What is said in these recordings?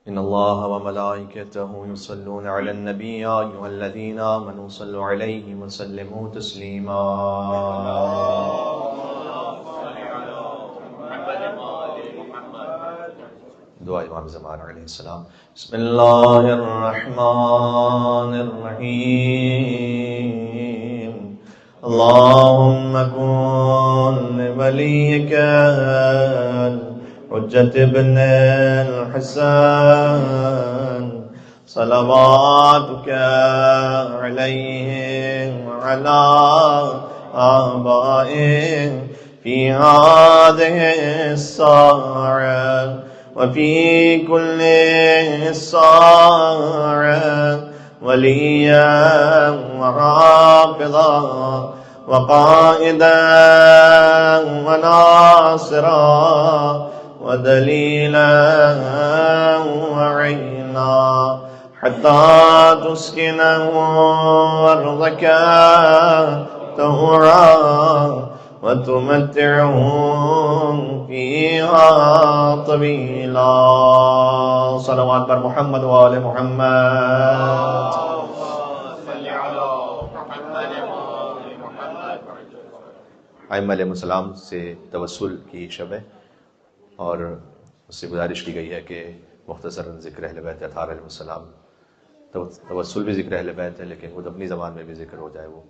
إن الله وملائكته يصلون على النبي يا أيها الذين آمنوا صلوا عليه وسلموا تسليما. دعا امام زمان علیہ السلام. بسم اللہ الرحمن الرحیم. اللهم كن لوليك حجة ابن الحسن صلواتك عليه وعلى آبائه في هذه الساعة وفي كل ساعة وليا وحافظا وقائدا وناصرا ودليلا وعينا حتى تسكنه أرضك طهورا وتمتعهم فيها طويلا. صلوات پر محمد وآل محمد. ائمہ علیہ السلام سے توسل کی شب ہے اور اس سے گزارش کی گئی ہے کہ مختصراً ذکر اہل بیت اطہار علیہ السلام. توسل بھی ذکر اہل بیت ہے لیکن خود اپنی زبان میں بھی ذکر ہو جائے وہ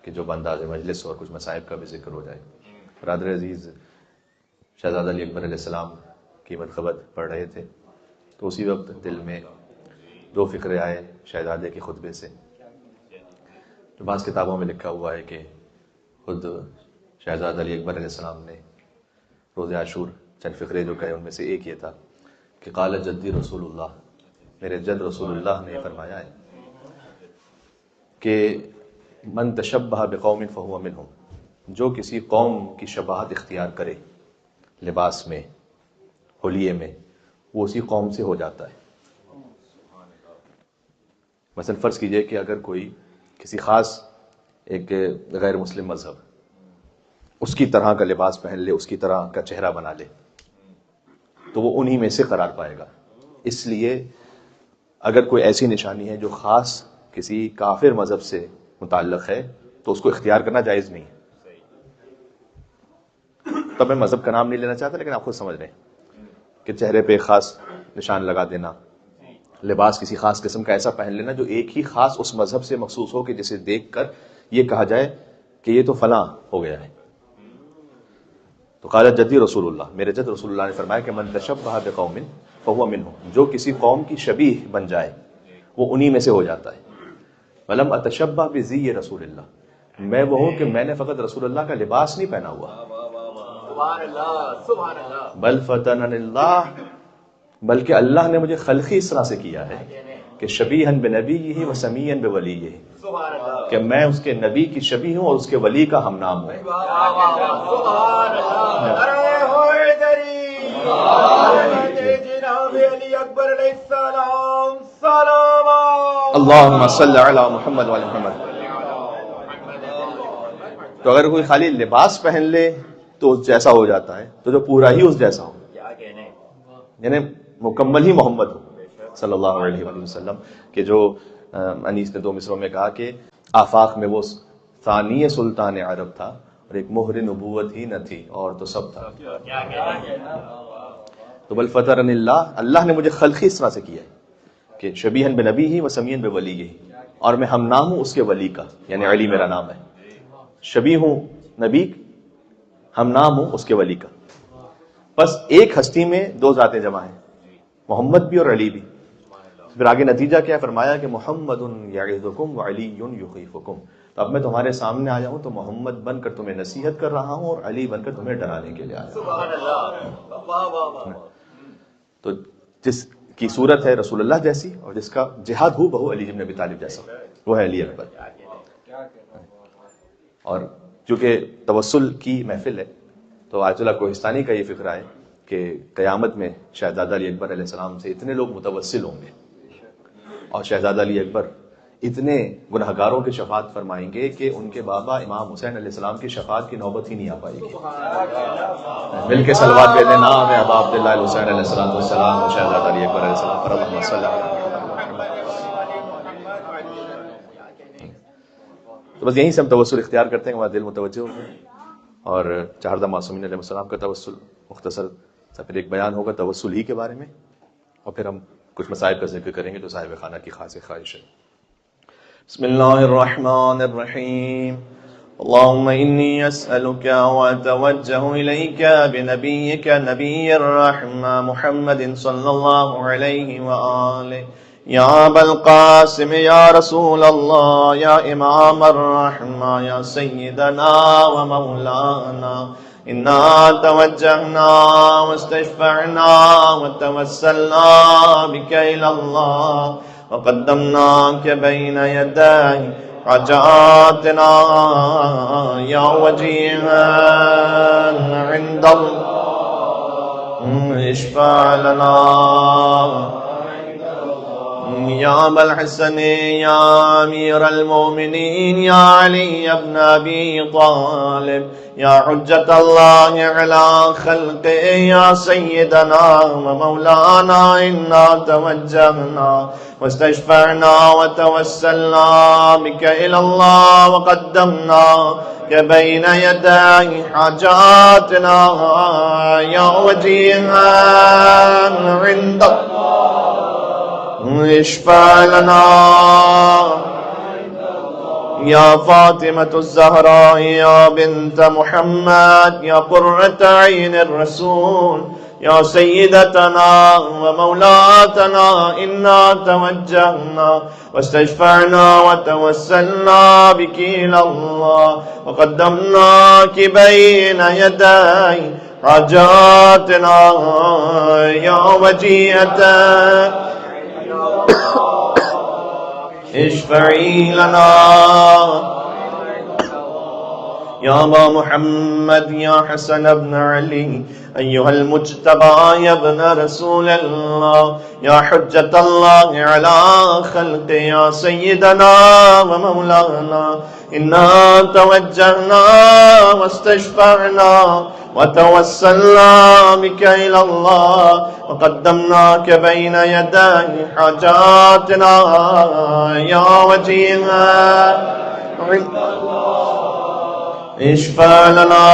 کہ جو بنداز مجلس اور کچھ مصائب کا بھی ذکر ہو جائے. برادر عزیز شہزادہ علی اکبر علیہ السلام کی منقبت پڑھ رہے تھے تو اسی وقت دل میں دو فکرے آئے شہزادے کے خطبے سے. جو بعض کتابوں میں لکھا ہوا ہے کہ خود شہزادہ علی اکبر علیہ السلام نے روز عاشور چند فقرے جو کہے ان میں سے ایک یہ تھا کہ قال جدی رسول اللہ، میرے جد رسول اللہ نے فرمایا ہے کہ من تشبہ بقوم فہو منہم، جو کسی قوم کی شباہت اختیار کرے لباس میں حلیے میں وہ اسی قوم سے ہو جاتا ہے. مثلا فرض کیجئے کہ اگر کوئی کسی خاص ایک غیر مسلم مذہب اس کی طرح کا لباس پہن لے، اس کی طرح کا چہرہ بنا لے تو وہ انہی میں سے قرار پائے گا. اس لیے اگر کوئی ایسی نشانی ہے جو خاص کسی کافر مذہب سے متعلق ہے تو اس کو اختیار کرنا جائز نہیں ہے. تب میں مذہب کا نام نہیں لینا چاہتا لیکن آپ خود سمجھ رہے ہیں کہ چہرے پہ خاص نشان لگا دینا، لباس کسی خاص قسم کا ایسا پہن لینا جو ایک ہی خاص اس مذہب سے مخصوص ہو کہ جسے دیکھ کر یہ کہا جائے کہ یہ تو فلاں ہو گیا ہے. تو قال جدی رسول اللہ، میرے جد رسول اللہ نے فرمایا کہ من تشبہ بقوم فہو منہم، جو کسی قوم کی شبیہ بن جائے وہ انہی میں سے ہو جاتا ہے. ولم اتشبہ بزی رسول اللہ، میں وہ ہوں کہ میں نے فقط رسول اللہ کا لباس نہیں پہنا ہوا، بل فتنن اللہ، بلکہ اللہ نے مجھے خلقی اس طرح سے کیا ہے کہ شبیہن بنبیہ و سمیعن بولیہ، کہ میں اس کے نبی کی شبیہ ہوں اور اس کے ولی کا ہم نام ہوں. اللہم صلی علی محمد وعلی محمد. تو اگر کوئی خالی لباس پہن لے تو اس جیسا ہو جاتا ہے، تو جو پورا ہی اس جیسا ہو یعنی مکمل ہی محمد ہو صلی اللہ علیہ وآلہ وسلم. کہ جو انیس نے دو مصروں میں کہا کہ آفاق میں وہ ثانی سلطان عرب تھا اور ایک مہر نبوت ہی نہ تھی اور تو سب تھا. تو بل فطرنی اللہ، اللہ نے مجھے خلقی اس طرح سے کیا ہے کہ شبیہن بنبیہ و سمیعن بولیہ، اور میں ہم نام ہوں اس کے ولی کا، یعنی علی میرا نام ہے. شبیہ ہوں نبی، ہم نام ہوں اس کے ولی کا. بس ایک ہستی میں دو ذاتیں جمع ہیں، محمد بھی اور علی بھی. پھر آگے نتیجہ کیا فرمایا کہ محمد یعظکم وعلی یخیفکم. تو اب میں تمہارے سامنے آیا ہوں تو محمد بن کر تمہیں نصیحت کر رہا ہوں اور علی بن کر تمہیں ڈرانے کے لیے آیا ہوں. تو جس کی صورت ہے رسول اللہ جیسی اور جس کا جہاد ہو بہو علی بن ابی طالب جیسا، وہ ہے علی اکبر. اور چونکہ توسل کی محفل ہے تو آیت اللہ کوہستانی کا یہ فکرہ ہے کہ قیامت میں شہزادہ علی اکبر علیہ السلام سے اتنے لوگ متوسل ہوں گے اور شہزادہ علی اکبر اتنے گنہگاروں کی شفاعت فرمائیں گے کہ ان کے بابا امام حسین علیہ السلام کی شفاعت کی نوبت ہی نہیں آ پائے گی. مل کے صلوات کہتے ہیں نام ابا عبداللہ الحسین علیہ السلام والسلام و شہزادہ علی اکبر علیہ السلام پر اللہم صلی اللہ علیہ وسلم. تو بس یہیں سے ہم توسل اختیار کرتے ہیں کہ ہمارا دل متوجہ ہو جائے. اور چہاردہ معصومین علیہ السلام کا توسل مختصر سا پھر ایک بیان ہوگا توسل ہی کے بارے میں، اور پھر ہم کچھ مسائل کا ذکر کریں گے جو صاحب خانہ کی خاص خواہش ہے. بسم اللہ الرحمن الرحیم. اللهم إني أسألك وأتوجه إليك بنبيك نبي الرحمة محمد صلى الله عليه وآله يا أبا القاسم يا رسول الله يا إمام الرحمة يا سيدنا ومولانا إنا توجهنا واستشفعنا وتوسلنا بك إلى الله وقدمناك بين يدي حاجاتنا يا وجيها عند الله اشفع لنا يا أبا الحسن يا أمير المؤمنين يا علي بن أبي طالب يا حجة الله على خلقه يا سيدنا ومولانا إنا توجهنا واستشفعنا وتوسلنا بك إلى الله وقدمناك بين يدي حاجاتنا يا وجيها عند الله اشفع لنا يا فاطمة الزهراء يا بنت محمد يا قرة عين الرسول يا سيدتنا ومولاتنا إنا توجهنا واستشفعنا وتوسلنا بك إلى الله وقدمناك بين يدي حاجاتنا يا وجيهة اشفعي لنا يا أبا محمد يا حسن بن علي أيها المجتبى يا ابن رسول الله يا حجة الله على خلقه يا سيدنا ومولانا إنا توجهنا واستشفعنا وتوسلنا بك إلى الله وقدمناك بين يدي حاجاتنا يا وجيها عند اشفع لنا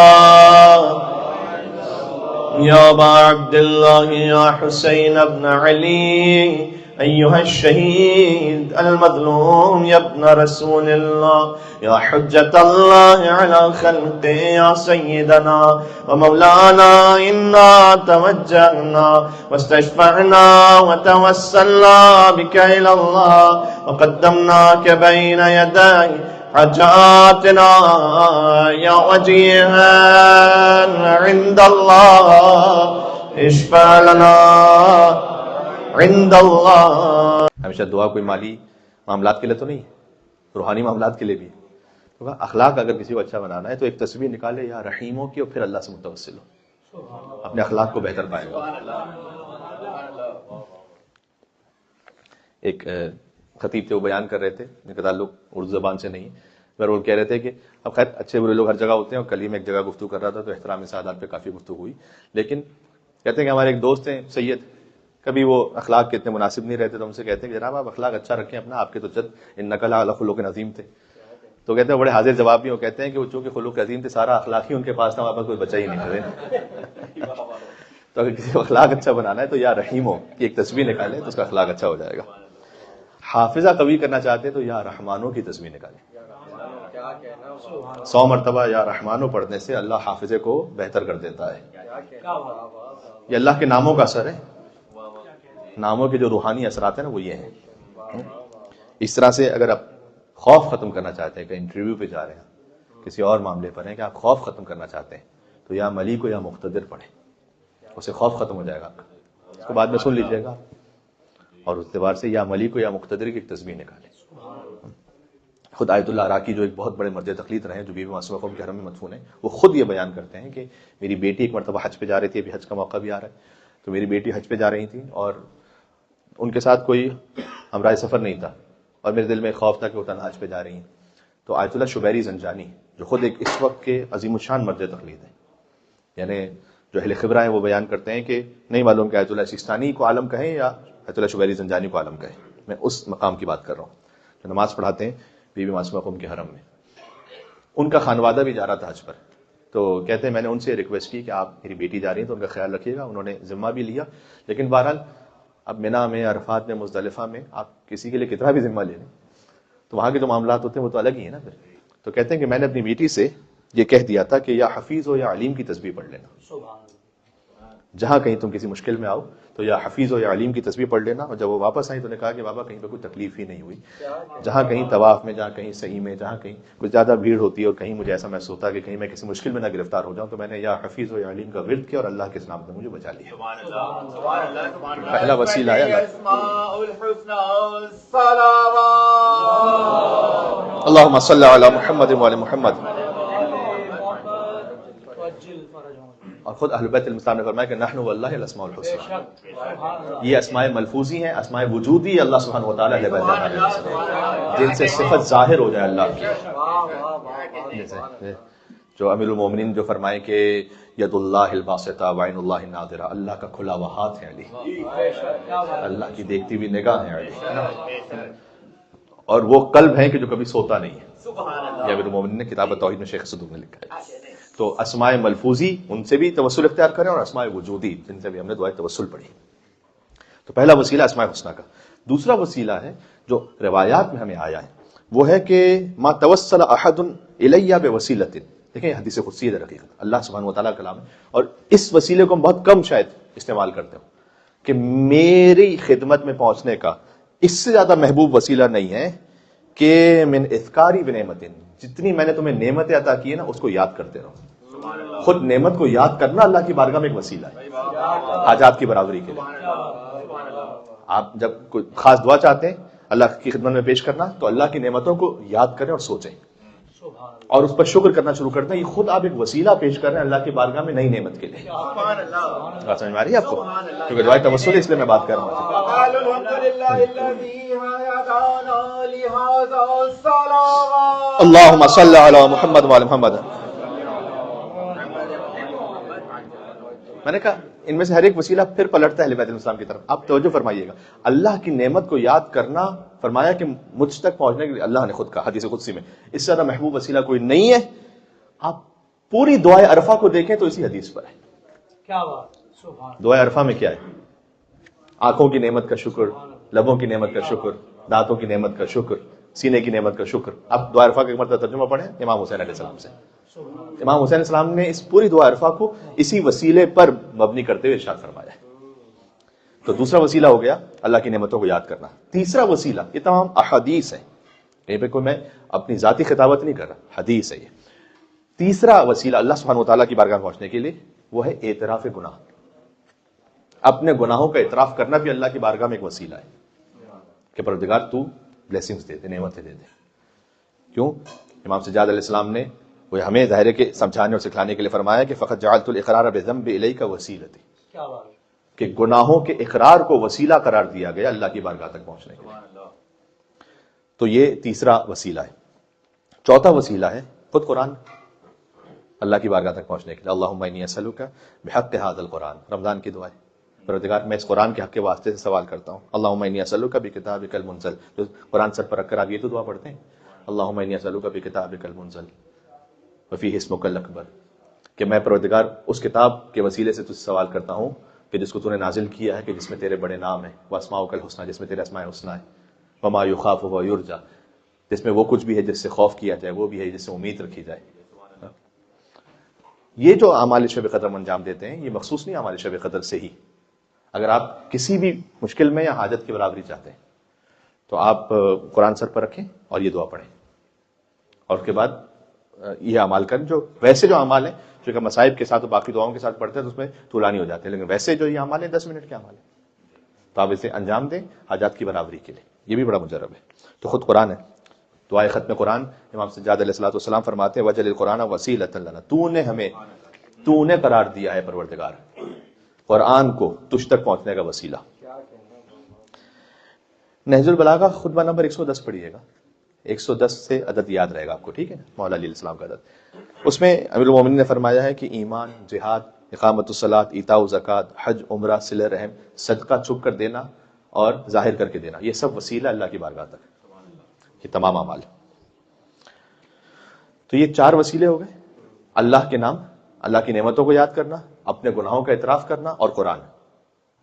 يا أبا عبد الله يا حسين بن علي أيها الشهيد المظلوم يا ابن رسول الله يا حجة الله على خلقه يا سيدنا ومولانا إنا توجهنا واستشفعنا وتوسلنا بك إلى الله وقدمناك بين يدي حاجاتنا يا وجيها عند الله اشفع لنا عند اللہ. ہمیشہ دعا کوئی مالی معاملات کے لیے تو نہیں، روحانی معاملات کے لیے بھی. تو اخلاق اگر کسی کو اچھا بنانا ہے تو ایک تصویر نکالے یا رحیموں کی اور پھر اللہ سے متوسل ہو، اپنے اخلاق کو بہتر پائے گا. ایک خطیب تھے، وہ بیان کر رہے تھے جن کا تعلق اردو زبان سے نہیں، مگر وہ کہہ رہے تھے کہ اب خیر اچھے برے لوگ ہر جگہ ہوتے ہیں، اور کل ہی میں ایک جگہ گفتگو کر رہا تھا تو احترام سعادات پہ کافی گفتگو ہوئی. لیکن کہتے ہیں کہ ہمارے ایک دوست ہیں سید، کبھی وہ اخلاق کے اتنے مناسب نہیں رہتے تو ہم سے کہتے ہیں کہ جناب آپ اخلاق اچھا رکھیں اپنا، آپ کے تو جد انک لعلی خلق عظیم تھے. تو کہتے ہیں بڑے حاضر جواب بھی، وہ کہتے ہیں کہ وہ چونکہ خلق عظیم تھے سارا اخلاق ہی ان کے پاس تھا، ہمارے پاس کوئی بچا ہی نہیں تھا. تو اگر کسی کو اخلاق اچھا بنانا ہے تو یا رحیموں کی ایک تصویر نکالے تو اس کا اخلاق اچھا ہو جائے گا. حافظہ قوی کرنا چاہتے تو یا رحمانوں کی تصویر نکالیں. 100 مرتبہ یا رحمانوں پڑھنے سے اللہ حافظے کو بہتر کر دیتا ہے. یہ اللہ کے ناموں کا اثر ہے، ناموں کے جو روحانی اثرات ہیں نا وہ یہ ہیں. اس طرح سے اگر آپ خوف ختم کرنا چاہتے ہیں کہ انٹرویو پہ جا رہے ہیں، کسی اور معاملے پر ہیں کہ آپ خوف ختم کرنا چاہتے ہیں تو یا ملی کو یا مقتدر پڑھیں، اسے خوف ختم ہو جائے گا. اس کو بعد میں سن لیجیے گا، اور اس اعتبار سے یا ملی کو یا مقتدر کی ایک تصویر نکالیں. خود آیت اللہ عراقی جو ایک بہت بڑے مرد تقلید رہے ہیں، جو بی بی معصومہ قوم کے حرم میں مدفون ہیں، وہ خود یہ بیان کرتے ہیں کہ میری بیٹی ایک مرتبہ حج پہ جا رہی تھی، ابھی حج کا موقع بھی آ رہا ہے، تو میری بیٹی حج پہ جا رہی تھی اور ان کے ساتھ کوئی ہمراہ سفر نہیں تھا، اور میرے دل میں خوف تھا کہ وہ تنہا حج پہ جا رہی ہیں. تو آیت اللہ شبیری زنجانی جو خود ایک اس وقت کے عظیم الشان مرد تقلید ہیں، یعنی جو اہل خبرہ ہیں وہ بیان کرتے ہیں کہ نہیں معلوم کہ آیت اللہ سیستانی کو عالم کہیں یا آیت اللہ شبیری زنجانی کو عالم کہیں. میں اس مقام کی بات کر رہا ہوں جو نماز پڑھاتے ہیں بی بی معصومہ قم کے حرم میں. ان کا خانوادہ بھی جا رہا تھا حج پر، تو کہتے ہیں میں نے ان سے ریکویسٹ کی کہ آپ میری بیٹی جا رہی ہیں تو ان کا خیال رکھیے گا. انہوں نے ذمہ بھی لیا، لیکن بہرحال اب منا میں، عرفات میں، مزدلفہ میں آپ کسی کے لیے کتنا بھی ذمہ لے لیں تو وہاں کے جو معاملات ہوتے ہیں وہ تو الگ ہی ہیں نا پھر. تو کہتے ہیں کہ میں نے اپنی بیٹی سے یہ کہہ دیا تھا کہ یا حفیظ ہو یا علیم کی تسبیح پڑھ لینا. جہاں کہیں تم کسی مشکل میں آؤ تو یا حفیظ ہو یا علیم کی تسبیح پڑھ لینا. اور جب وہ واپس آئیں تو نے کہا کہ بابا کہیں پہ کوئی تکلیف ہی نہیں ہوئی. جہاں کہیں طواف میں، جہاں کہیں سعی میں، جہاں کہیں کچھ زیادہ بھیڑ ہوتی ہے اور کہیں مجھے ایسا محسوس ہوتا ہے کہ کہیں میں کسی مشکل میں نہ گرفتار ہو جاؤں تو میں نے یا حفیظ ہو یا علیم کا ورد کیا اور اللہ کے نام سے مجھے بچا لیا. پہلا وسیلہ ہے اللہم صلی علی محمد وعلی محمد. اور خود اہل بیت المسلم نے فرمایا کہ نحن واللہ الاسماء الحسنى، یہ اسماء ملفوظی ہیں، اسماء وجودی اللہ سبحانہ وتعالی اہل بیت جن سے صفت ظاہر ہو جائے اللہ کی. جیسے جو امیر المومنین جو فرمائے کہ ید اللہ الباسطہ وعین اللہ الناظرہ، اللہ کا کھلا ہوا ہاتھ ہے علی، اللہ کی دیکھتی ہوئی نگاہ ہے علی، اور وہ قلب ہے کہ جو کبھی سوتا نہیں ہے. یہ امیر المومنین نے کتاب توحید میں شیخ صدوق نے لکھا ہے. تو اسماء ملفوظی ان سے بھی توسل اختیار کریں اور اسماء وجودی جن سے بھی ہم نے دعائے توسل پڑھی. تو پہلا وسیلہ اسماء حسنہ کا. دوسرا وسیلہ ہے جو روایات میں ہمیں آیا ہے، وہ ہے کہ ما توسل احد الی بوسیلۃ. دیکھیں حدیث قدسی ہے حقیقت، اللہ سبحانہ وتعالیٰ کا کلام ہے، اور اس وسیلے کو ہم بہت کم شاید استعمال کرتے ہوں کہ میری خدمت میں پہنچنے کا اس سے زیادہ محبوب وسیلہ نہیں ہے کہ من اذکاری بنعمت، جتنی میں نے تمہیں نعمتیں عطا کی ہے نا اس کو یاد کرتے رہو. خود نعمت کو یاد کرنا اللہ کی بارگاہ میں ایک وسیلہ ہے حاجات کی برابری کے لیے. آپ جب کوئی خاص دعا چاہتے ہیں اللہ کی خدمت میں پیش کرنا تو اللہ کی نعمتوں کو یاد کریں اور سوچیں اور اس پر شکر کرنا شروع کرتے ہیں. یہ خود آپ ایک وسیلہ پیش کر رہے ہیں اللہ کی بارگاہ میں نئی نعمت کے لیے. بات سمجھ میں آ رہی ہے آپ کو؟ کیونکہ دعائے توسل ہے اس لیے میں بات کر رہا ہوں. اللہم صلی علی محمد وعلی محمد. میں نے کہا ان میں سے ہر ایک وسیلہ پھر پلٹتا ہے اہل بیت الاسلام کی طرف. آپ توجہ فرمائیے گا، اللہ کی نعمت کو یاد کرنا، فرمایا کہ مجھ تک پہنچنے کے لیے اللہ نے خود کہا حدیث قدسی میں اس سے زیادہ محبوب وسیلہ کوئی نہیں ہے. آپ پوری دعائے عرفہ کو دیکھیں تو اسی حدیث پر ہے. کیا بات، دعائے عرفہ میں کیا ہے؟ آنکھوں کی نعمت کا شکر، لبوں کی نعمت کا شکر، دانتوں کی نعمت کا شکر، سینے کی نعمت کا شکر. اب دعائے عرفہ کا ایک مرتبہ ترجمہ پڑھیں امام حسین علیہ السلام سے. امام حسین علیہ السلام نے اس پوری دعا عرفہ کو اسی وسیلے پر مبنی کرتے ہوئے ارشاد فرمایا ہے. تو دوسرا وسیلہ ہو گیا اللہ کی نعمتوں کو یاد کرنا. تیسرا وسیلہ، یہ تمام احادیث ہے، کہیں پہ کوئی میں اپنی ذاتی خطابت نہیں کر رہا، حدیث ہے یہ. تیسرا وسیلہ اللہ سبحانہ وتعالیٰ کی بارگاہ پہنچنے کے لیے وہ ہے اعتراف گناہ. اپنے گناہوں کا اعتراف کرنا بھی اللہ کی بارگاہ میں ایک وسیلہ ہے کہ پروردگار تو بلیسنگز دے دے، نعمتیں دے دے. کیوں؟ امام سجاد علیہ السلام نے وہ ہمیں ظاہر کے سمجھانے اور سکھلانے کے لیے فرمایا کہ فقط جعلت الاقرار بذنب الیک وسیلتی، کہ گناہوں کے اقرار کو وسیلہ قرار دیا گیا اللہ کی بارگاہ تک پہنچنے کے لیے. تو یہ تیسرا وسیلہ ہے. چوتھا وسیلہ ہے خود قرآن، اللہ کی بارگاہ تک پہنچنے کے لیے. اللہم انی اسألک بحق ھذا القرآن، رمضان کی دعا ہے، پروردگار میں اس قرآن کے حق کے واسطے سے سوال کرتا ہوں. اللہم انی اسألک بکتابک المنزل، جو قرآن سر پر رکھ کر آپ یہ تو دعا پڑھتے ہیں، اللہم انی اسألک بکتابک المنزل وفیہ اسمک الاکبر، کہ میں پروردگار اس کتاب کے وسیلے سے تجھ سے سوال کرتا ہوں کہ جس کو تو نے نازل کیا ہے، کہ جس میں تیرے بڑے نام ہیں، واسماؤک الحسنی، جس میں تیرے اسماء حسنی ہیں، وما یخاف ویرجا، جس میں وہ کچھ بھی ہے جس سے خوف کیا جائے، وہ بھی ہے جس سے امید رکھی جائے. یہ جو اعمال شب قدر ہم انجام دیتے ہیں یہ مخصوص نہیں اعمال شب قدر سے ہی. اگر آپ کسی بھی مشکل میں یا حاجت کی برابری چاہتے ہیں تو آپ قرآن سر پر رکھیں اور یہ دعا پڑھیں، اور اس کے بعد یہ اعمال کریں. جو ویسے جو اعمال ہیں جو کہ مصائب کے ساتھ اور باقی دعاؤں کے ساتھ پڑھتے ہیں تو اس میں طولانی ہو جاتے ہیں، لیکن ویسے جو یہ اعمال ہیں 10 منٹ کے اعمال ہیں تو آپ اسے انجام دیں حاجات کی برابری کے لیے. یہ بھی بڑا مجرب ہے. تو خود قرآن ہے، دعائے ختم قرآن امام سجاد علیہ الصلوۃ والسلام فرماتے ہیں وجل القرآن وسیلۃ لنا، تو نے قرار دیا ہے پروردگار قرآن کو تجھ تک پہنچنے کا وسیلہ. نہج البلاغہ خطبہ نمبر 110 پڑھیے گا، 110 سے عدد یاد رہے گا آپ کو، ٹھیک ہے نا، مولا علیہ السلام کا عدد۔ اس میں امیر المومنین نے فرمایا ہے کہ ایمان، جہاد، اقامت الصلاۃ، ایتاء الزکوٰۃ، حج، عمرہ، صلہ رحم، صدقہ چھپ کر دینا اور ظاہر کر کے دینا، یہ سب وسیلہ اللہ کی بارگاہ تک، یہ تمام اعمال۔ تو یہ 4 وسیلے ہو گئے، اللہ کے نام، اللہ کی نعمتوں کو یاد کرنا، اپنے گناہوں کا اعتراف کرنا اور قرآن۔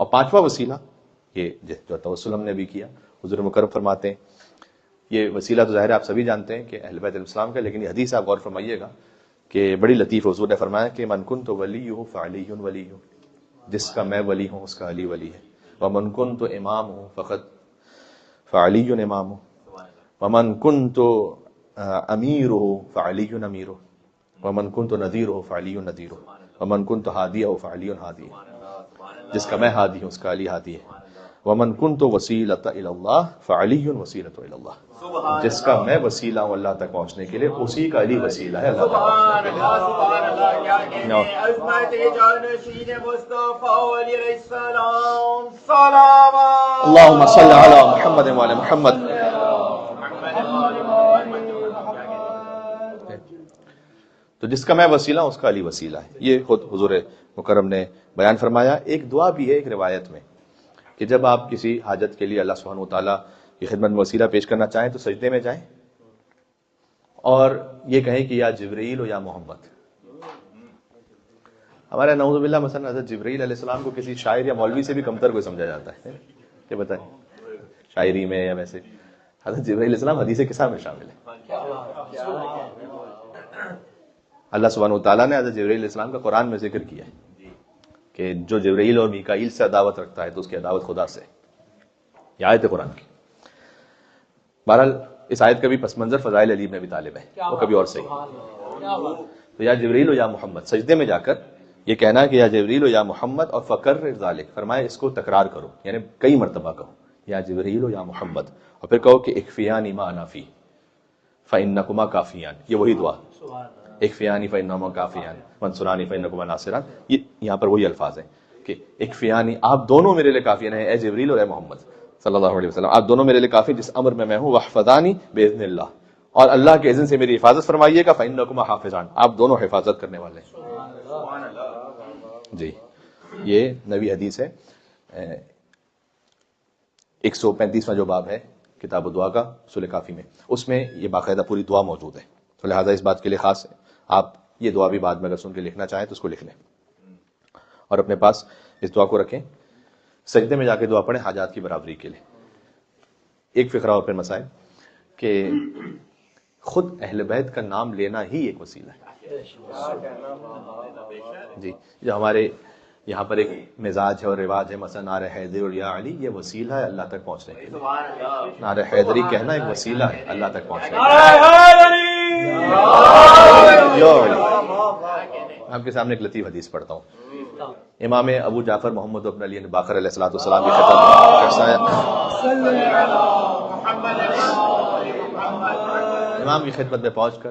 اور 5واں وسیلہ یہ جو توسل ہم نے بھی کیا، حضور مکرم فرماتے ہیں، یہ وسیلہ تو ظاہر ہے آپ سبھی جانتے ہیں کہ اہل بیت علیہ السلام کا، لیکن یہ حدیث آپ غور فرمائیے گا کہ بڑی لطیف، حضور نے فرمایا کہ من کنت ولیہ فعلی ولی، جس کا میں ولی ہوں اس کا علی ولی ہے، ومن کنت امام ہوں فقط فعلی امام، ومن کنت امیر فعلی امیر، ومن کنت نذیر فعلی نذیر، ومن کنت ہادی فعلی ہادی، جس کا میں ہادی ہوں اس کا علی ہادی ہے، ومن کنت وسیلۃ الی اللہ فعلی وسیلۃ الی اللہ، جس کا میں وسیلہ ہوں اللہ تک پہنچنے کے لیے اسی کا علی وسیلہ ہے اللہ تک پہنچنے کے لیے۔ اللہم صل علی محمد وعلی محمد۔ تو جس کا میں وسیلہ ہوں اس کا علی وسیلہ ہے، یہ خود حضور مکرم نے بیان فرمایا۔ ایک دعا بھی ہے ایک روایت میں کہ جب آپ کسی حاجت کے لیے اللہ سبحانہ وتعالیٰ کی خدمت میں وسیلہ پیش کرنا چاہیں تو سجدے میں جائیں اور یہ کہیں کہ یا جبرائیل و یا محمد۔ ہمارے نعوذ باللہ مثلا حضرت جبرائیل علیہ السلام کو کسی شاعر یا مولوی سے بھی کمتر کوئی سمجھا جاتا ہے، کہ بتائیں شاعری میں یا ویسے، حضرت جبرائیل علیہ السلام حدیث قصہ میں شامل ہے۔ اللہ سبحانہ وتعالیٰ نے حضرت جبرائیل علیہ السلام کا قرآن میں ذکر کیا ہے کہ جو جبرائیل اور میکائیل سے عداوت رکھتا ہے تو اس کی عداوت خدا سے، یہ آیت ہے قرآن کی۔ بہرحال اس آیت کا بھی پس منظر فضائل علی بن ابی طالب ہے، وہ کبھی اور صحیح۔ تو یا جبرائیل و یا محمد، سجدے میں جا کر یہ کہنا کہ یا جبرائیل و یا محمد، اور فکرر ذالک، فرمایا اس کو تکرار کرو، یعنی کئی مرتبہ کہو یا جبرائیل و یا محمد، اور پھر کہو کہ اکفیانی ما انا فی فانکما کافیان، یہ وہی دعا، اکفیانی فانکما کافیان منصورانی فانکما ناصران، یہ یہاں پر وہی الفاظ ہیں کہ اکفیانی، آپ دونوں میرے لیے کافی ہیں، اے جبرائیل اور اے محمد صلی اللہ علیہ وسلم، آپ دونوں میرے لیے کافی جس امر میں ہوں، واحفظانی باذن اللہ، اور اللہ کے اذن سے میری حفاظت فرمائیے گا، فانکما حافظان، آپ دونوں حفاظت کرنے والے ہیں۔ جی یہ نبی حدیث ہے، 135واں جو باب ہے کتاب الدعا کا اصول کافی میں، اس میں یہ باقاعدہ پوری دعا موجود ہے، تو لہٰذا اس بات کے لیے خاص ہے آپ یہ دعا بھی بعد میں اگر سن کے لکھنا چاہیں تو اس کو لکھ لیں اور اپنے پاس اس دعا کو رکھیں، سجدے میں جا کے دعا پڑھیں حاجات کی برابری کے لیے۔ ایک فقرہ اور پھر مسائل کہ خود اہل بیت کا نام لینا ہی ایک وسیلہ ہے۔ جی جو ہمارے یہاں پر ایک مزاج ہے اور رواج ہے، مثلا نعرہ حیدر اور یا علی، یہ وسیلہ ہے اللہ تک پہنچنے کے لیے، نعرہ حیدری کہنا ایک وسیلہ ہے اللہ تک پہنچنے کے لیے۔ آپ کے سامنے ایک لطیف حدیث پڑھتا ہوں، امام ابو جعفر محمد بن علی باقر علیہ السلام کی امام کی خدمت میں پہنچ کر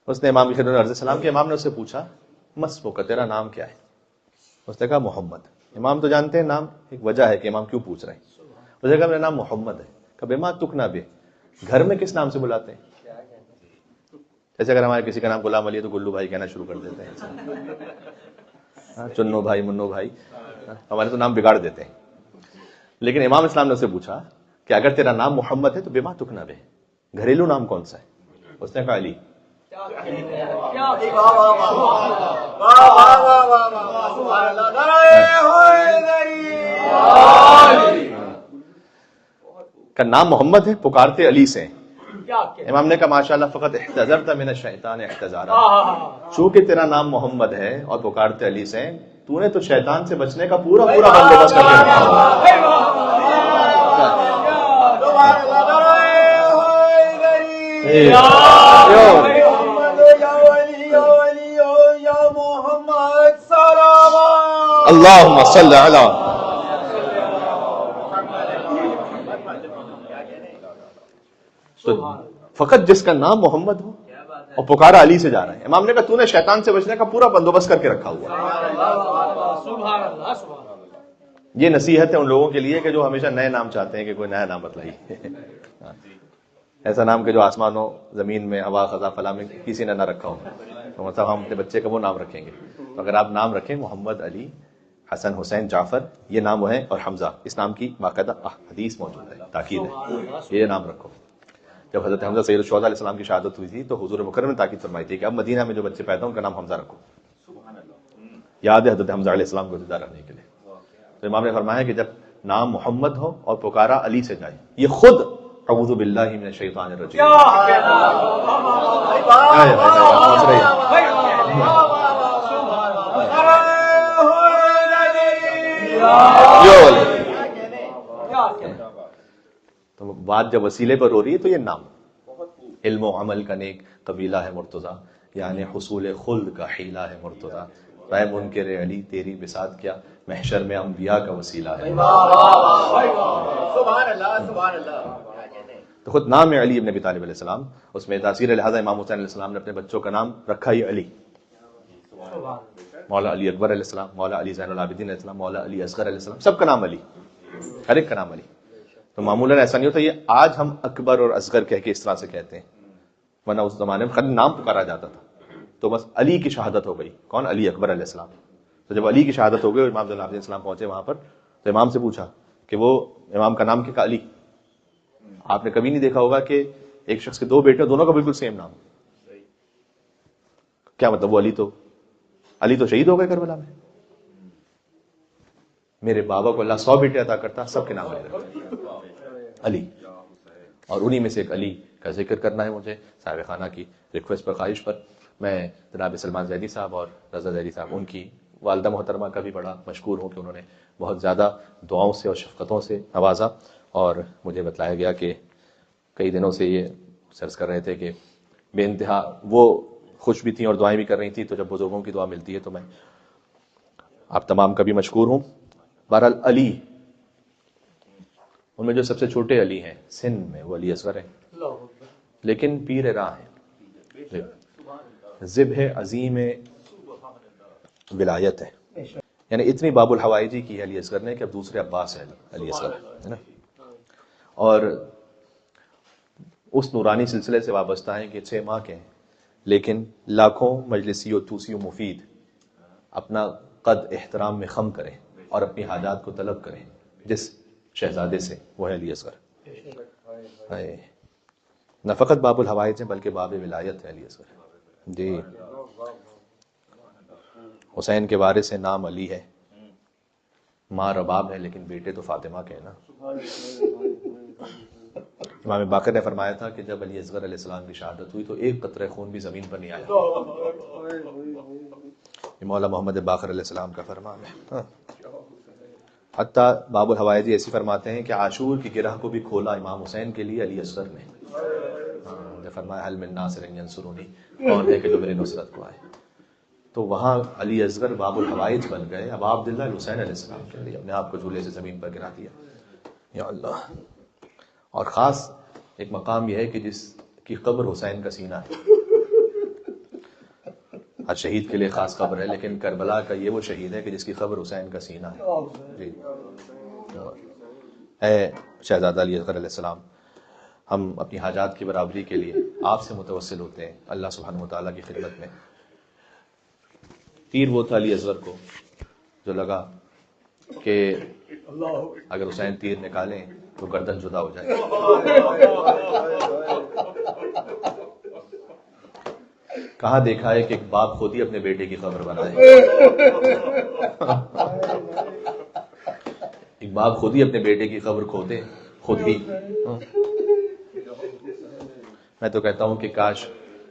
اس نے امام کی خدمت میں عرض سلام کیا، امام نے اس سے پوچھا مسمک، تیرا نام کیا ہے؟ اس نے کہا محمد۔ امام تو جانتے ہیں نام ایک وجہ ہے کہ امام کیوں پوچھ رہے ہیں، اس نے کہا میرا نام محمد ہے۔ کہ بما تکنا بے، گھر میں کس نام سے بلاتے ہیں؟ جیسے اگر ہمارے کسی کا نام غلام علی ہے تو گلو بھائی کہنا شروع کر دیتے ہیں، چنو بھائی، منو بھائی، ہمارے تو نام بگاڑ دیتے ہیں۔ لیکن امام اسلام نے اسے پوچھا کہ اگر تیرا نام محمد ہے تو بما تکنا بے، گھریلو نام کون سا ہے؟ اس نے کہا علی۔ کا نام محمد ہے، پکارتے علی سے۔ امام نے کہا ماشاءاللہ فقط احتذرت من الشیطان احتذارا، چونکہ تیرا نام محمد ہے اور پکارتے علی سے، تو نے تو شیطان سے بچنے کا پورا پورا بندوبست کر کے رکھا ہوا۔ اللہم صلی علی، تو فقط جس کا نام محمد ہو اور پکارا علی سے جا رہا ہے، امام نے کہا تو نے شیطان سے بچنے کا پورا بندوبست کر کے رکھا ہوا۔ یہ نصیحت ہے ان لوگوں کے لیے کہ جو ہمیشہ نئے نام چاہتے ہیں کہ کوئی نیا نام بتلائیے. ایسا نام کہ جو آسمان و زمین میں ہوا خزاں فلاں میں کسی نے نہ رکھا ہو، تو مطلب ہم اپنے بچے کا وہ نام رکھیں گے. تو اگر آپ نام رکھیں محمد، علی، حسن، حسین، جعفر، یہ نام وہ ہیں، اور حمزہ، اس نام کی باقاعدہ حدیث موجود ہے، تاکید ہے یہ نام رکھو. جب حضرت حمزہ سید الشہداء علیہ السلام کی شہادت ہوئی تھی تو حضور مکرم نے تاکید فرمائی تھی کہ اب مدینہ میں جو بچے پیدا ہوں ان کا نام حمزہ رکھو. یاد ہے حضرت حمزہ علیہ السلام کو زندہ رکھنے کے لیے. تو امام نے فرمایا کہ جب نام محمد ہو اور پکارا علی سے جائے، یہ خود اعوذ باللہ من الشیطان الرجیم. تو بات جب وسیلے پر ہو رہی ہے تو یہ نام علم و عمل کا نیک قبیلہ ہے مرتضیٰ، یعنی حصول خلد کا حیلہ ہے مرتضیٰ. رائے منکر علی تیری بساط کیا، محشر میں انبیاء کا وسیلہ ہے. تو خود نام ہے علی ابن ابی طالب علیہ السلام، اس میں تاثیر لہٰذا امام حسین علیہ السلام نے اپنے بچوں کا نام رکھا ہی علی. مولا علی اکبر علیہ السلام، مولا علی زین العابدین علیہ السلام، مولا علی اصغر علیہ السلام، سب کا نام علی، ہر ایک کا نام علی. تو معمولاً ایسا نہیں ہوتا. یہ آج ہم اکبر اور اصغر کہہ کے اس طرح سے کہتے ہیں، ورنہ اس زمانے میں خالی نام پکارا جاتا تھا. تو بس علی کی شہادت ہو گئی. کون؟ علی اکبر علیہ السلام. تو جب علی کی شہادت ہو گئی اور امام زین العابدین علیہ السلام پہنچے وہاں پر، تو امام سے پوچھا کہ وہ امام کا نام کیا؟ علی. آپ نے کبھی نہیں دیکھا ہوگا کہ ایک شخص کے دو بیٹے دونوں کا بالکل سیم نام. کیا مطلب؟ وہ علی تو شہید ہو گئے کربلا میں. میرے بابا کو اللہ 100 بیٹے عطا کرتا، سب کے نام علی. اور انہی میں سے ایک علی کا ذکر کرنا ہے مجھے صاحب خانہ کی ریکویسٹ پر، خواہش پر. میں جناب سلمان زیدی صاحب اور رضا زیدی صاحب، ان کی والدہ محترمہ کا بھی بڑا مشکور ہوں کہ انہوں نے بہت زیادہ دعاؤں سے اور شفقتوں سے نوازا. اور مجھے بتلایا گیا کہ کئی دنوں سے یہ سرچ کر رہے تھے کہ بے انتہا وہ خوش بھی تھیں اور دعائیں بھی کر رہی تھیں. تو جب بزرگوں کی دعا ملتی ہے تو میں آپ تمام کا بھی مشکور ہوں. بہرحال علی، ان میں جو سب سے چھوٹے علی ہیں سن میں وہ علی اصغر ہیں، لیکن پیر راہ ہیں، ذبح عظیم ولایت ہے. یعنی اتنی باب الحوائجی کی ہے علی اصغر نے کہ اب دوسرے عباس ہے علی اصغر ہے نا. اور اس نورانی سلسلے سے وابستہ ہیں کہ 6 ماہ کے ہیں، لیکن لاکھوں مجلسی و توسی و مفید اپنا قد احترام میں خم کریں اور اپنی حاجات کو طلب کریں جس شہزادے سے، وہ ہے علی اصغر. نہ فقط باب الحوائج ہے بلکہ باب ولایت ہے علی اصغر. جی، حسین کے وارث سے نام علی ہے، ماں رباب ہے لیکن بیٹے تو فاطمہ کے ہیں نا. امام باقر نے فرمایا تھا کہ جب علی اصغر علیہ السلام کی شہادت ہوئی تو ایک قطرہ خون بھی زمین پر نہیں آیا. یہ مولا محمد باقر علیہ السلام کا فرمان ہے. حتیٰ باب الحوائجی ایسی فرماتے ہیں کہ عاشور کی گرہ کو بھی کھولا امام حسین کے لیے علی اصغر نے. فرمایا حل من ناصر ینصرونی، کون ہے کہ جو میری نصرت کو آئے. تو وہاں علی اصغر باب الحوائج بن گئے. اب عبداللہ الحسین علیہ السلام کے لیے اپنے آپ کو جھولے سے زمین پر گرا دیا. یا اللہ. اور خاص ایک مقام یہ ہے کہ جس کی قبر حسین کا سینہ ہے. ہر شہید کے لیے خاص قبر ہے، لیکن کربلا کا یہ وہ شہید ہے کہ جس کی قبر حسین کا سینہ ہے. جی، اے شہزادہ علی اصغر علیہ السلام، ہم اپنی حاجات کی برابری کے لیے آپ سے متوسل ہوتے ہیں اللہ سبحانہ و تعالیٰ کی خدمت میں. تیر وہ تھا علی اصغر کو جو لگا کہ اگر حسین تیر نکالیں تو گردن جدا ہو جائے. کہاں دیکھا ہے کہ ایک باپ خود ہی اپنے بیٹے کی قبر بنائے. ایک باپ خود ہی اپنے بیٹے کی قبر کھودے خود ہی. میں تو کہتا ہوں کہ کاش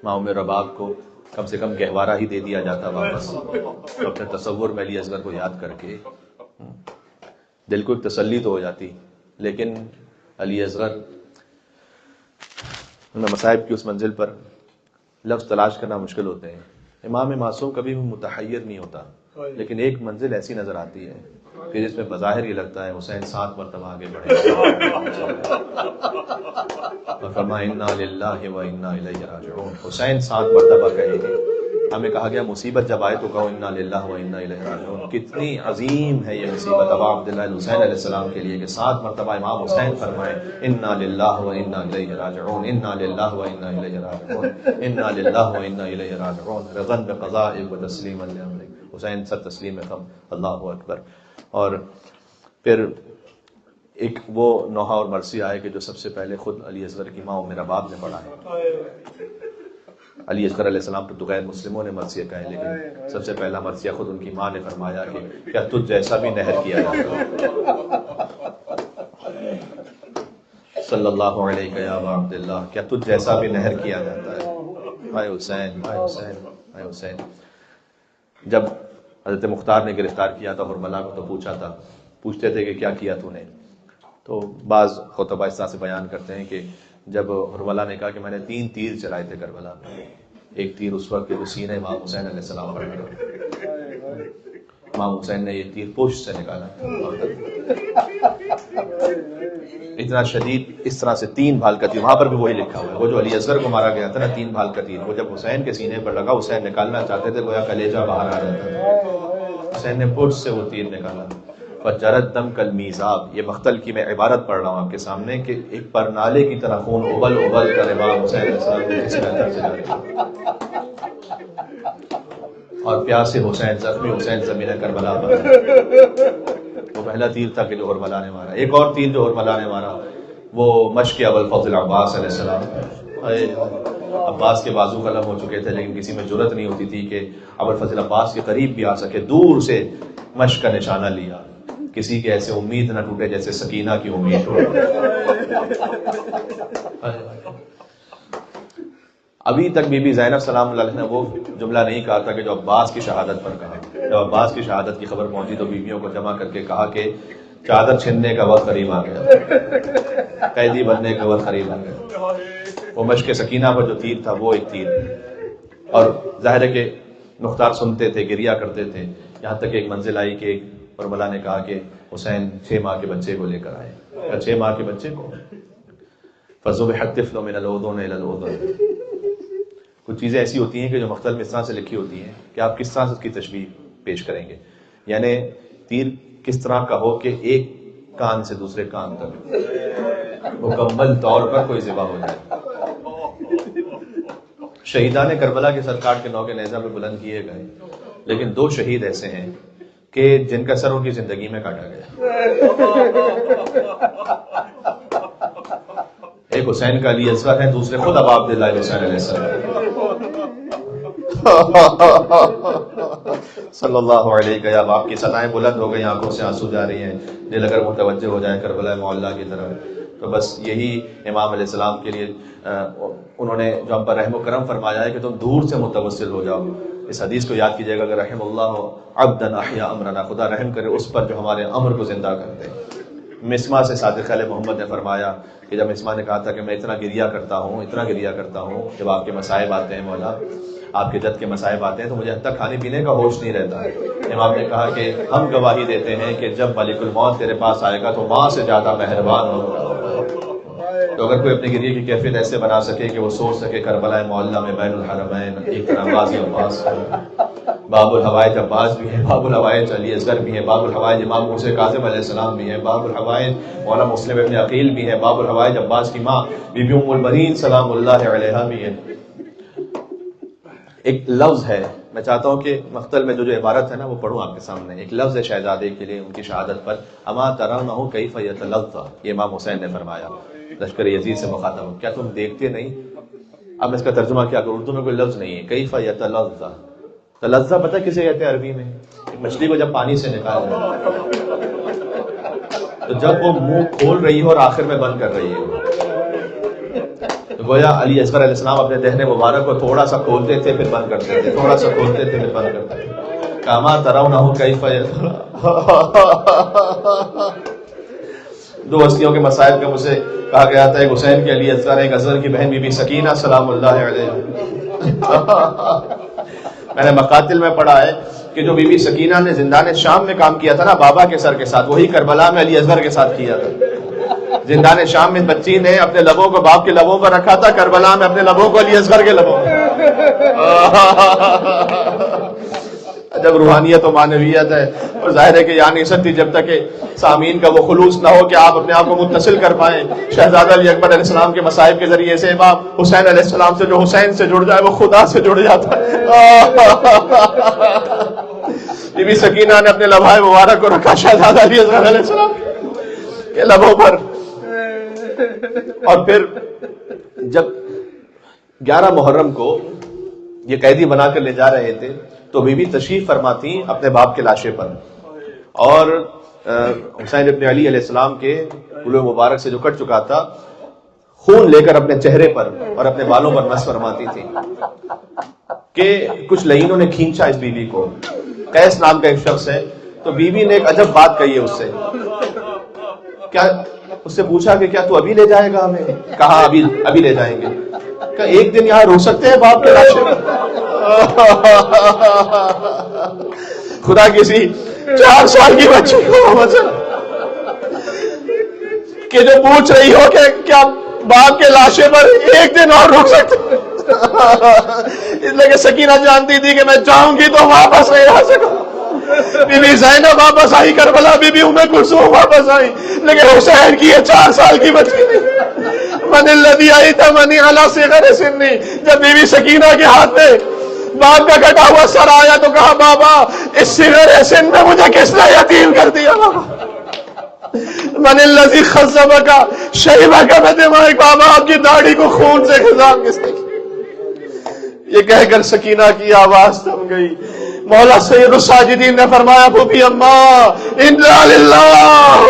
ماؤں رباب کو کم سے کم گہوارہ ہی دے دیا جاتا واپس، تو اپنے تصور میں علی اصغر کو یاد کر کے دل کو ایک تسلی تو ہو جاتی. لیکن علی اصغر مصائب کی اس منزل پر لفظ تلاش کرنا مشکل ہوتے ہیں. امام معصوم کبھی بھی متحیر نہیں ہوتا، لیکن ایک منزل ایسی نظر آتی ہے کہ جس میں بظاہر یہ لگتا ہے حسین 7 مرتبہ آگے بڑھے. فرمایا انا للہ و انا الیہ راجعون. حسین 7 مرتبہ کہے گے ہمیں کہا گیا مصیبت جب آئے تو کہو انا للہ و انا الیہ راجعون. کتنی عظیم ہے یہ مصیبت ابا عبداللہ الحسین علیہ السلام کے لیے کہ 7 مرتبہ امام حسین فرمائے انا للہ و انا الیہ راجعون، انا للہ و انا الیہ راجعون، انا للہ و انا الیہ راجعون، رضا بقضائک و تسلیما لامرک. حسین سر تسلیم خم، اللہ اکبر. اور پھر ایک وہ نوحہ اور مرثیہ ہے کہ جو سب سے پہلے خود علی اصغر کی ماں ام رباب نے پڑھا ہے. علی اصغر علیہ السلام تو غیر مسلموں نے مرثیہ کہا ہے، لیکن سب سے پہلا مرثیہ خود ان کی ماں نے فرمایا کہ کیا تجھ جیسا بھی نہر کیا جاتا صلی اللہ علیہ یا ابا عبداللہ، کیا تجھ جیسا بھی نہر کیا جاتا ہے. اے حسین، اے حسین، اے حسین. جب حضرت مختار نے گرفتار کیا تھا حرملہ کو تو پوچھتے تھے کہ کیا کیا تو نے، تو بعض خطبہ اس طرح سے بیان کرتے ہیں کہ جب حرملہ نے کہا کہ میں نے 3 تیر چلائے تھے کربلا میں، ایک تیر اس وقت جو سینے امام حسین علیہ السلام پر گیا، امام حسین نے یہ تیر پشت سے نکالا، اتنا شدید، اس طرح سے 3 بھال کا تیر، وہاں پر بھی وہی لکھا ہوا ہے، وہ جو علی اصغر کو مارا گیا تھا نا 3 بھال کا تیر، وہ جب حسین کے سینے پر لگا، حسین نکالنا چاہتے تھے گویا کلیجہ باہر آ جاتا تھا، حسین نے پشت سے وہ تیر نکالا. فجرت دم کل میزاب، یہ مختل کی میں عبارت پڑھ رہا ہوں آپ کے سامنے کہ ایک پرنالے کی طرح خون ابل ابل کر امام حسین علیہ السلام کے جسم اندر سے جاری، اور پیاسے حسین، زخمی حسین زمین کربلا پر. وہ پہلا تیر تھا کہ جو حرملہ نے مارا. ایک اور تیر جو حرملہ نے مارا وہ مشق ابوالفضل عباس علیہ السلام. عباس کے بازو قلم ہو چکے تھے لیکن کسی میں جرت نہیں ہوتی تھی کہ ابوالفضل عباس کے قریب بھی آ سکے. دور سے مشق کا نشانہ لیا، کسی کے ایسے امید نہ ٹوٹے جیسے سکینہ کی امید ٹوٹے. ابھی تک بی بی زینب سلام اللہ علیہ نے وہ جملہ نہیں کہا تھا کہ جو عباس کی شہادت پر کہا. جب عباس کی شہادت کی خبر پہنچی تو بیویوں کو جمع کر کے کہا کہ چادر چھننے کا وقت قریب آ گیا، قیدی بننے کا وقت قریب آ گیا. وہ مشق سکینہ پر جو تیر تھا وہ ایک تیر. اور ظاہر ہے کہ مختار سنتے تھے، گریا کرتے تھے، یہاں تک ایک منزل آئی کہ حرملہ نے کہا کہ حسین 6 ماہ کے بچے کو لے کر آئے. 6 ماہ کے بچے کو فَذُبِحَ الطِّفْلُ مِنَ الْأُذُنِ إِلَى الْأُذُنِ. کچھ چیزیں ایسی ہوتی ہیں کہ جو مختلف اس طرح سے لکھی ہوتی ہیں کہ آپ کس طرح سے اس کی تشبیہ پیش کریں گے. یعنی تیر کس طرح کا ہو کہ ایک کان سے دوسرے کان تک مکمل طور پر کوئی ذبح ہو جائے. شہیدان کربلا کے سر کاٹ کے نو کے نیزہ پہ بلند کیے گئے، لیکن 2 شہید ایسے ہیں کہ جن کا سر ان کی زندگی میں کاٹا گیا. ایک حسین کا علی اصغر ہے، دوسرے خود ابا عبداللہ حسین علیہ السلام صلی اللہ علیہ یا آپ کی سطحیں بلند ہو گئی، آنکھوں سے آنسو جا رہی ہیں، دل اگر متوجہ ہو جائے کربلا معلیٰ کی طرف تو بس یہی امام علیہ السلام کے لیے انہوں نے جو ہم پر رحم و کرم فرمایا ہے کہ تم دور سے متوسل ہو جاؤ. اس حدیث کو یاد کیجئے گا کہ رحم اللہ عبدا احیا امرنا، خدا رحم کرے اس پر جو ہمارے امر کو زندہ کرتے. مسمع سے صادق علیہ محمد نے فرمایا کہ جب مسمع نے کہا تھا کہ میں اتنا گریا کرتا ہوں جب آپ کے مصائب آتے ہیں مولا، آپ کے جد کے مصائب آتے ہیں تو مجھے حتیٰ کھانے پینے کا ہوش نہیں رہتا ہے. امام نے کہا کہ ہم گواہی دیتے ہیں کہ جب ملک الموت تیرے پاس آئے گا تو ماں سے زیادہ مہربان ہوگا. تو اگر کوئی اپنی گریے کی کیفیت ایسے بنا سکے کہ وہ سوچ سکے کربلا معلیٰ میں بین الحرمین ایک طرح غازی عباس باب الحوائج عباس بھی ہیں، باب الحوائج علی اصغر بھی ہیں، باب الحوائج امام موسیٰ کاظم علیہ السلام بھی ہیں، باب الحوائج مولانا مسلم ابن عقیل بھی ہیں، باب الحوائج عباس کی ماں بی بی ام البنین سلام اللہ علیہا بھی ہیں. ایک لفظ ہے، میں چاہتا ہوں کہ مختل میں جو عبارت ہے نا وہ پڑھوں آپ کے سامنے. ایک لفظ ہے شہزادے کے لیے ان کی شہادت پر، اما ترونہ کیف یتلظى، یہ امام حسین نے فرمایا لشکر یزید سے مخاطب، کیا تم دیکھتے نہیں. اب میں اس کا ترجمہ کیا کروں، اردو میں کوئی لفظ نہیں ہے. کیف یتلظى، تلظہ پتہ کسے کہتے ہیں عربی میں؟ ایک مچھلی کو جب پانی سے نکال تو جب وہ منہ کھول رہی ہو اور آخر میں بند کر رہی ہے، تو گویا علی اصغر علیہ السلام اپنے دہن مبارک کو تھوڑا سا کھولتے تھے پھر بند کرتے تھے، تھوڑا سا کھولتے تھے پھر بند کرتے تھے. کاما ترونہ کیف. 2 ہستیوں کے مصائب کا مجھے کہا گیا تھا، ایک حسین کے علی اصغر، ایک اصغر کی بہن بی بی سکینہ سلام اللہ علیہ. میں نے مقاتل میں پڑھا ہے کہ جو بی بی سکینہ نے زندان شام میں کام کیا تھا نا بابا کے سر کے ساتھ، وہی کربلا میں علی اصغر کے ساتھ کیا تھا. زندان شام میں بچی نے اپنے لبوں کو باپ کے لبوں پر رکھا تھا، کربلا میں اپنے لبوں کو علی اصغر کے لبوں پر. جب روحانیت و معنویت ہے، اور ظاہر ہے کہ یہاں نہیں سکتی جب تک کہ سامعین کا وہ خلوص نہ ہو کہ آپ اپنے آپ کو متصل کر پائیں شہزادہ علی اکبر علیہ السلام کے مصائب کے ذریعے سے۔ امام حسین علیہ السلام سے جو حسین سے جڑ جائے وہ خدا سے جڑ جاتا ہے۔ بی بی سکینہ نے اپنے لبھائے مبارک کو رکھا شہزادہ علی اکبر علیہ السلام کے لبوں پر، اور پھر جب 11 محرم کو یہ قیدی بنا کر لے جا رہے تھے تو بی بی تشریف فرما تھی اپنے باپ کے لاشے پر، اور حسین ابن علی علیہ السلام کے گلو مبارک سے جو کٹ چکا تھا خون لے کر اپنے چہرے پر اور اپنے بالوں پر مس فرماتی تھی کہ کچھ لعینوں نے کھینچا اس بیوی کو۔ قیس نام کا ایک شخص ہے، تو بیوی نے ایک عجب بات کہی ہے اس سے، کیا اس سے پوچھا کہ کیا تو ابھی لے جائے گا ہمیں؟ کہا ابھی لے جائیں گے۔ کہ ایک دن یہاں رو سکتے ہیں باپ کے لاشے پر؟ خدا کسی 4 سال کی بچی کو کہ جو پوچھ رہی ہو کہ کیا باپ کے لاشے پر ایک دن اور رک سکتے؟ اس لیے کہ سکینہ جانتی تھی کہ میں چاہوں گی تو واپس نہیں آ سکوں۔ بی بی زینب واپس آئی کربلا، بی بی ام کلثوم واپس آئی، لیکن حسین کی یہ 4 سال کی بچی نہیں۔ من الذی ایتمنی علی صغر سنی، جب بی بی سکینہ کے ہاتھ میں باپ کا کٹا ہوا سر آیا تو کہا بابا اس صغر سن میں مجھے کس نے یتیم کر دیا؟ من الذی خضبک شیبک بدمائک، بابا آپ کی داڑھی کو خون سے خضاب کس نے کی؟ یہ کہہ کر سکینہ کی آواز تھم گئی۔ مولا سید الساجدین نے فرمایا پھوپھی اماں انا للہ و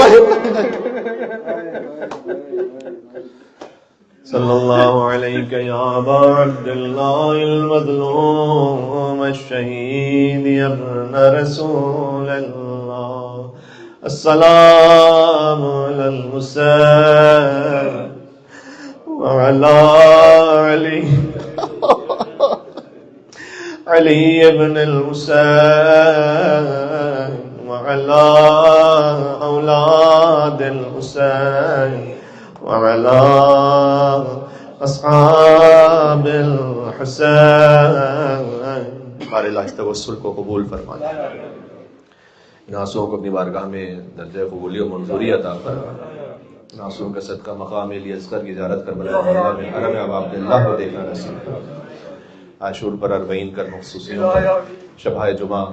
صلی اللہ علیہ یا ابا عبداللہ المظلوم الشہید ابن رسول اللہ، السلام علی الحسین وعلی علی علی ابن الحسین وعلی اولاد الحسین وعلی اصحاب الحسین۔ ہمارے لاج توسل کو قبول فرمائے، ان آنسوؤں کو اپنی بارگاہ میں درجہ قبولی و منظوری عطا فرمائے، ان آنسوؤں کا صدقہ مقام علی اصغر کی زیارت کربلا میں حرم ابا عبداللہ کو دیکھنا نصیب فرمائے۔ عاشور پر 40 کر مخصوصیوں پر شبہ جمعہ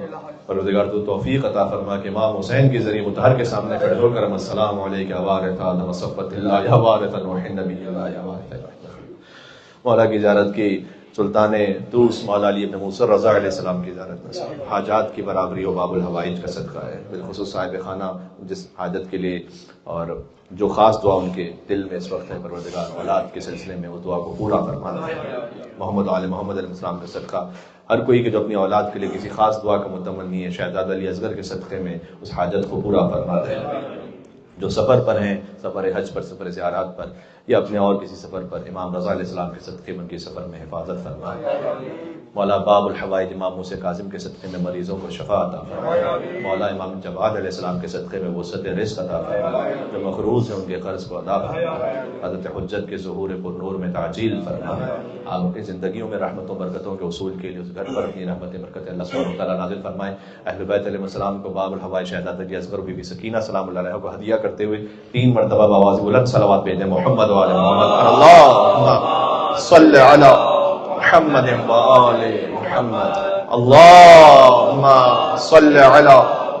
پروردگار تو توفیق عطا فرما کہ امام حسین کے ذریعے مطہر کے سامنے کھڑے ہو کر السلام علیک وارث آدم صفوۃ اللہ یا وارث نوح نبی اللہ یا وارث مولا کی زیارت کی، سلطان طوس مولا علی ابن موسیٰ رضا علیہ السلام کی زیارت نصیب، حاجات کی برابری و باب الحوائج کا صدقہ ہے، بالخصوص صاحب خانہ جس حاجت کے لیے اور جو خاص دعا ان کے دل میں اس وقت ہے، پروردگار اولاد کے سلسلے میں اس دعا کو پورا فرمانا ہے۔ محمد آل محمد علیہ السلام کا صدقہ ہر کوئی کہ جو اپنی اولاد کے لیے کسی خاص دعا کا متمنی ہے، شہزادہ علی اصغر کے صدقے میں اس حاجت کو پورا فرما دے۔ جو سفر پر ہیں، سفر حج پر، سفر زیارات پر، یا اپنے اور کسی سفر پر، امام رضا علیہ السلام کے صدقے میں ان کی سفر میں حفاظت فرمائے۔ مولا باب الحوائج امام موسیٰ کاظم کے صدقے میں مریضوں کو شفا عطا فرمائے۔ مولا امام جواد علیہ السلام کے صدقے میں وسعت رزق عطا فرمائے، جو مقروض ہیں ان کے قرض کو ادا فرمائے۔ حضرت حجت کے ظہور پر نور میں تعجیل فرمائے۔ آپ اپنی زندگیوں میں رحمتوں برکتوں کے حصول کے لیے اس گھر پر اپنی رحمت برکت اللہ سبحانہ وتعالیٰ نازل فرمائے۔ اہل بیت علیہ السلام کو باب الحوائج شہزادہ علی اصغر بی بی سکینہ سلام اللہ علیہ کو ہدیہ کرتے ہوئے 3 مرتبہ بآواز بلند صلوات بھیجیں۔ محمد و آل محمد، اللہم صلی علی محمد و آل محمد، اللہم صلی علی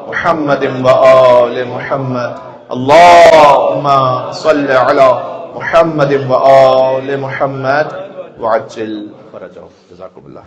محمد و آل محمد، اللہم صلی علی محمد و آل محمد وعجل فرجہ۔ جزاکم اللہ۔